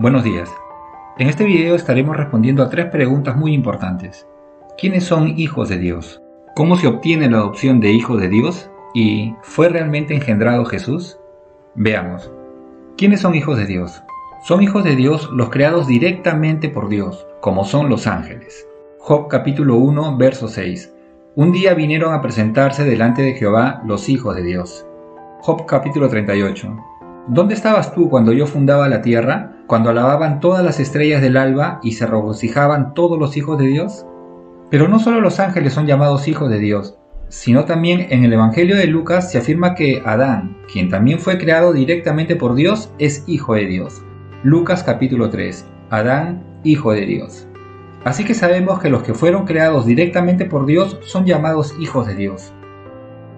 Buenos días. En este video estaremos respondiendo a 3 preguntas muy importantes. ¿Quiénes son hijos de Dios? ¿Cómo se obtiene la adopción de hijo de Dios? ¿Y fue realmente engendrado Jesús? Veamos. ¿Quiénes son hijos de Dios? Son hijos de Dios los creados directamente por Dios, como son los ángeles. Job capítulo 1, verso 6. Un día vinieron a presentarse delante de Jehová los hijos de Dios. Job capítulo 38. ¿Dónde estabas tú cuando yo fundaba la tierra, cuando alababan todas las estrellas del alba y se regocijaban todos los hijos de Dios? Pero no solo los ángeles son llamados hijos de Dios, sino también en el Evangelio de Lucas se afirma que Adán, quien también fue creado directamente por Dios, es hijo de Dios. Lucas capítulo 3. Adán, hijo de Dios. Así que sabemos que los que fueron creados directamente por Dios son llamados hijos de Dios.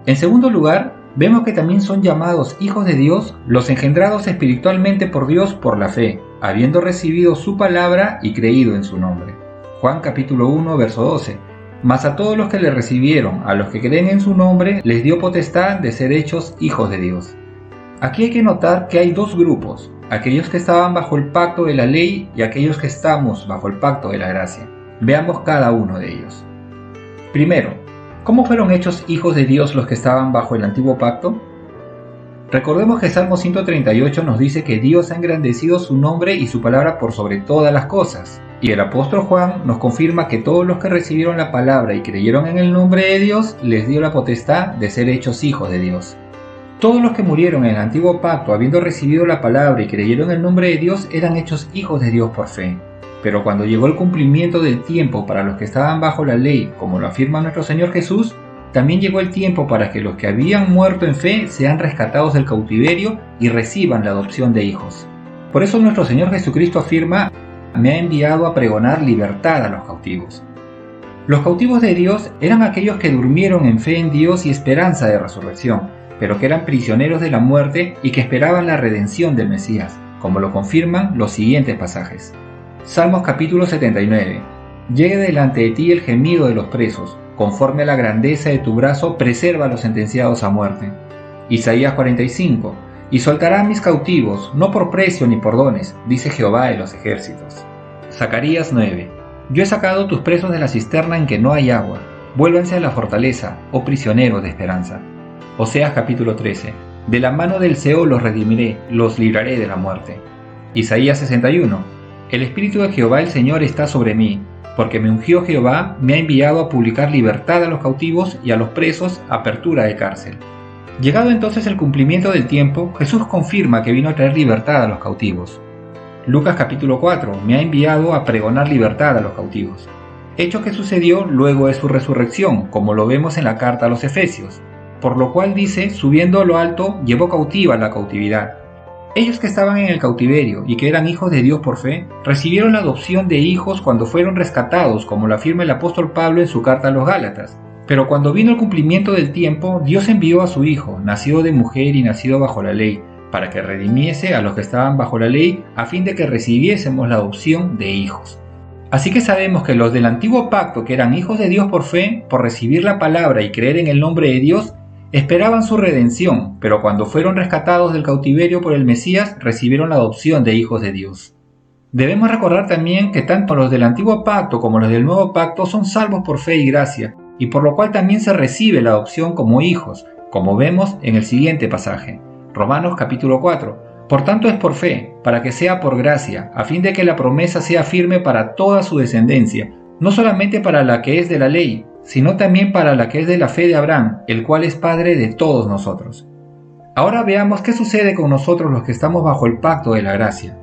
En segundo lugar, vemos que también son llamados hijos de Dios los engendrados espiritualmente por Dios por la fe, habiendo recibido su palabra y creído en su nombre. Juan capítulo 1, verso 12. Mas a todos los que le recibieron, a los que creen en su nombre, les dio potestad de ser hechos hijos de Dios. Aquí hay que notar que hay dos grupos, aquellos que estaban bajo el pacto de la ley y aquellos que estamos bajo el pacto de la gracia. Veamos cada uno de ellos. Primero, ¿cómo fueron hechos hijos de Dios los que estaban bajo el antiguo pacto? Recordemos que Salmo 138 nos dice que Dios ha engrandecido su nombre y su palabra por sobre todas las cosas. Y el apóstol Juan nos confirma que todos los que recibieron la palabra y creyeron en el nombre de Dios, les dio la potestad de ser hechos hijos de Dios. Todos los que murieron en el antiguo pacto habiendo recibido la palabra y creyeron en el nombre de Dios eran hechos hijos de Dios por fe. Pero cuando llegó el cumplimiento del tiempo para los que estaban bajo la ley, como lo afirma nuestro Señor Jesús, también llegó el tiempo para que los que habían muerto en fe sean rescatados del cautiverio y reciban la adopción de hijos. Por eso nuestro Señor Jesucristo afirma: me ha enviado a pregonar libertad a los cautivos. Los cautivos de Dios eran aquellos que durmieron en fe en Dios y esperanza de resurrección, pero que eran prisioneros de la muerte y que esperaban la redención del Mesías, como lo confirman los siguientes pasajes. Salmos capítulo 79. Llegue delante de ti el gemido de los presos, conforme a la grandeza de tu brazo, preserva a los sentenciados a muerte. Isaías 45. Y soltará a mis cautivos, no por precio ni por dones, dice Jehová de los ejércitos. Zacarías 9. Yo he sacado tus presos de la cisterna en que no hay agua, vuélvanse a la fortaleza, oh prisioneros de esperanza. Oseas capítulo 13. De la mano del Seol los redimiré, los libraré de la muerte. Isaías 61. El Espíritu de Jehová el Señor está sobre mí, porque me ungió Jehová, me ha enviado a publicar libertad a los cautivos y a los presos, apertura de cárcel. Llegado entonces el cumplimiento del tiempo, Jesús confirma que vino a traer libertad a los cautivos. Lucas capítulo 4, me ha enviado a pregonar libertad a los cautivos. Hecho que sucedió luego de su resurrección, como lo vemos en la carta a los Efesios, por lo cual dice, subiendo a lo alto, llevó cautiva la cautividad. Ellos que estaban en el cautiverio y que eran hijos de Dios por fe, recibieron la adopción de hijos cuando fueron rescatados, como lo afirma el apóstol Pablo en su carta a los Gálatas. Pero cuando vino el cumplimiento del tiempo, Dios envió a su Hijo, nacido de mujer y nacido bajo la ley, para que redimiese a los que estaban bajo la ley, a fin de que recibiésemos la adopción de hijos. Así que sabemos que los del antiguo pacto, que eran hijos de Dios por fe, por recibir la palabra y creer en el nombre de Dios, esperaban su redención, pero cuando fueron rescatados del cautiverio por el Mesías, recibieron la adopción de hijos de Dios. Debemos recordar también que tanto los del antiguo pacto como los del nuevo pacto son salvos por fe y gracia, y por lo cual también se recibe la adopción como hijos, como vemos en el siguiente pasaje. Romanos capítulo 4. Por tanto es por fe, para que sea por gracia, a fin de que la promesa sea firme para toda su descendencia, no solamente para la que es de la ley, sino también para la que es de la fe de Abraham, el cual es padre de todos nosotros. Ahora veamos qué sucede con nosotros los que estamos bajo el pacto de la gracia.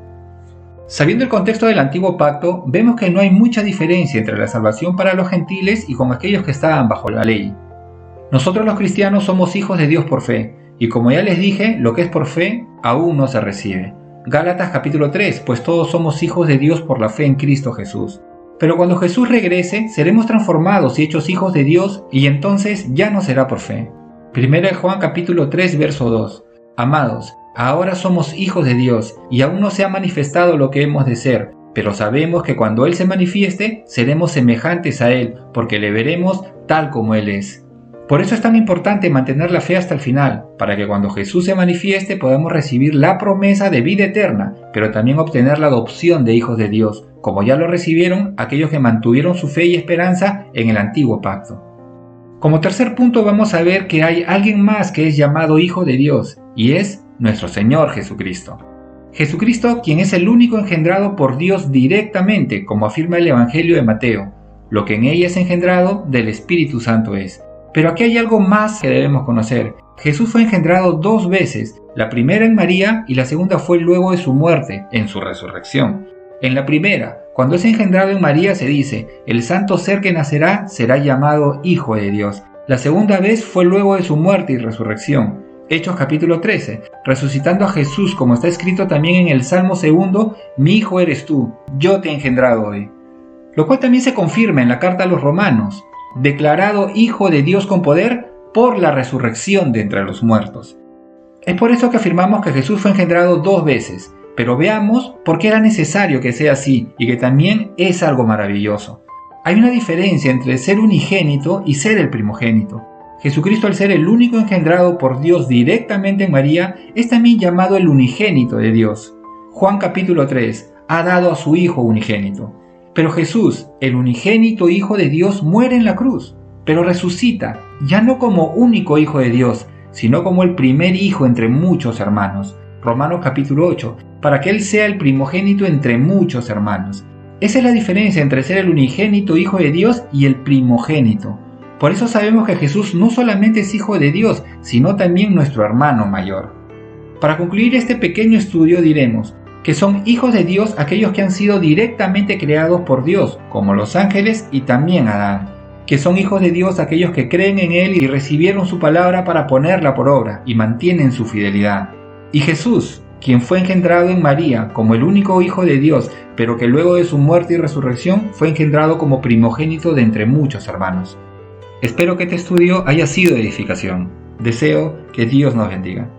Sabiendo el contexto del antiguo pacto, vemos que no hay mucha diferencia entre la salvación para los gentiles y con aquellos que estaban bajo la ley. Nosotros los cristianos somos hijos de Dios por fe, y como ya les dije, lo que es por fe aún no se recibe. Gálatas capítulo 3, pues todos somos hijos de Dios por la fe en Cristo Jesús. Pero cuando Jesús regrese, seremos transformados y hechos hijos de Dios, y entonces ya no será por fe. 1 Juan capítulo 3, verso 2. Amados, ahora somos hijos de Dios, y aún no se ha manifestado lo que hemos de ser, pero sabemos que cuando Él se manifieste, seremos semejantes a Él, porque le veremos tal como Él es. Por eso es tan importante mantener la fe hasta el final, para que cuando Jesús se manifieste podamos recibir la promesa de vida eterna, pero también obtener la adopción de hijos de Dios, como ya lo recibieron aquellos que mantuvieron su fe y esperanza en el antiguo pacto. Como tercer punto vamos a ver que hay alguien más que es llamado Hijo de Dios, y es nuestro Señor Jesucristo. Jesucristo, quien es el único engendrado por Dios directamente, como afirma el Evangelio de Mateo. Lo que en ella es engendrado, del Espíritu Santo es. Pero aquí hay algo más que debemos conocer. Jesús fue engendrado 2 veces, la primera en María y la segunda fue luego de su muerte, en su resurrección. En la primera, cuando es engendrado en María se dice, el santo ser que nacerá será llamado Hijo de Dios. La segunda vez fue luego de su muerte y resurrección. Hechos capítulo 13, resucitando a Jesús como está escrito también en el Salmo 2, mi hijo eres tú, yo te he engendrado hoy. Lo cual también se confirma en la carta a los Romanos, declarado Hijo de Dios con poder por la resurrección de entre los muertos. Es por eso que afirmamos que Jesús fue engendrado 2 veces, pero veamos por qué era necesario que sea así y que también es algo maravilloso. Hay una diferencia entre ser unigénito y ser el primogénito. Jesucristo, al ser el único engendrado por Dios directamente en María, es también llamado el unigénito de Dios. Juan capítulo 3, ha dado a su Hijo unigénito. Pero Jesús, el unigénito Hijo de Dios, muere en la cruz, pero resucita, ya no como único Hijo de Dios, sino como el primer Hijo entre muchos hermanos. Romanos capítulo 8, para que Él sea el primogénito entre muchos hermanos. Esa es la diferencia entre ser el unigénito Hijo de Dios y el primogénito. Por eso sabemos que Jesús no solamente es Hijo de Dios, sino también nuestro hermano mayor. Para concluir este pequeño estudio diremos que son hijos de Dios aquellos que han sido directamente creados por Dios, como los ángeles y también Adán. Que son hijos de Dios aquellos que creen en Él y recibieron su palabra para ponerla por obra y mantienen su fidelidad. Y Jesús, quien fue engendrado en María como el único Hijo de Dios, pero que luego de su muerte y resurrección fue engendrado como primogénito de entre muchos hermanos. Espero que este estudio haya sido de edificación. Deseo que Dios nos bendiga.